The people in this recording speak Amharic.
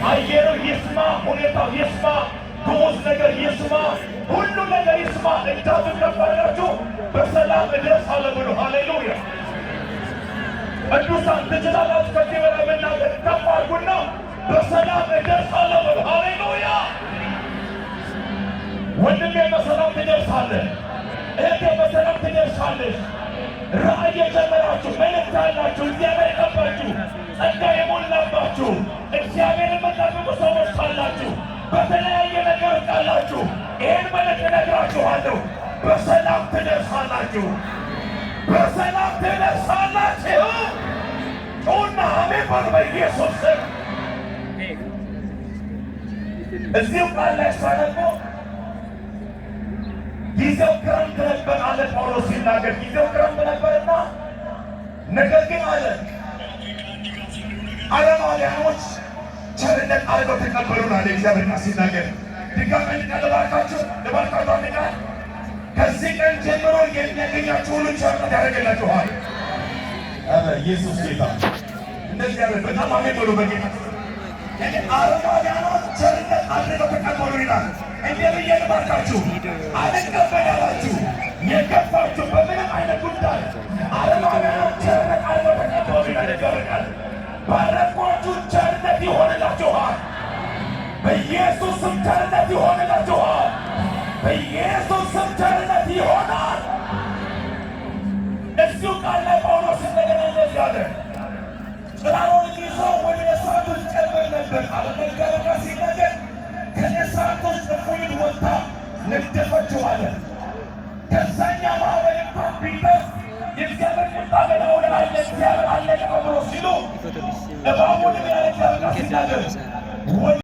አየሩ ይስማ፣ ሁኔታው ይስማ፣ ግሙዝ ነገር ይስማ፣ ሁሉ ነገር ይስማ። እጃችሁን ከፍ አድርጋችሁ በሰላም እደርሳለሁ ብሎ ሃሌሉያ። ቅዱሳን ትችላላችሁ። ከዚህ በላይ መናገር ከፍ አድርጉና በሰላም እደርሳለሁ ብሎ ሃሌሉያ። ወንድሜ በሰላም ትደርሳለህ። እህቴ በሰላም ትደርሳለሽ። ራእይ የጀመራችሁ መልእክት ያላችሁ እግዚአብሔር የቀባችሁ ጸጋ የሞላባችሁ እግዚአብሔር የምትጠብቁ ሰዎች ካላችሁ በተለያየ ነገር ካላችሁ ይህን መልእክት እነግራችኋለሁ። በሰላም ትደርሳላችሁ። በሰላም ትደርሳላችሁ። ጩና አሜን በሉ በኢየሱስ ስም። እዚሁ ቃል ላይ ሳነቦ ጊዜው ክረምት ነበር አለ ጳውሎስ ሲናገር። ጊዜው ክረምት ነበርና ነገር ግን አለ አረማውያኖች ቸርነት አድርገው ተቀበሉን አለ እግዚአብሔር ቃል ሲናገር። ድጋሚ ልባርካችሁ አንድ ቃል ከዚህ ቀን ጀምሮ የሚያገኛችሁ ሁሉ ቸርነት ያደርግላችኋል። ኢየሱስ ጌታ። እንደዚህ ያለ በጣም አሜን በሉ በጌታ። አረማውያኖች ቸርነት አድርገው ተቀበሉ ይላል። እንደ ብዬ ልባርካችሁ አልቀበል ያላችሁ የገፋችሁ በምንም አይነት ጉዳይ አረማውያኖች ቸርነት አድርገው ተቀበሉ ይላል። ባረኳችሁ ቸርነት ይሆንላችኋል። በኢየሱስ ስም ቸርነት ይሆንላችኋል። በኢየሱስ ስም ቸርነት ይሆናል። እዚሁ ቃል ላይ ጳውሎስ እንደገና እንደዚህ አለ። ጭራሮን ይዞ ወደ እሳት ውስጥ ጨምር ነበር አለ። መገረጋ ሲነገር ከእሳት ውስጥ እፉኝት ወጥታ ነደፈችው አለ። ከዛኛ ማኅበር እንኳን ቢጠፍ የእግዚአብሔር ቁጣ በላዩ ላይ አለ፣ እግዚአብሔር አለቀ ብሎ ሲሉ እባቡን ያለ እግዚአብሔር ሲናገር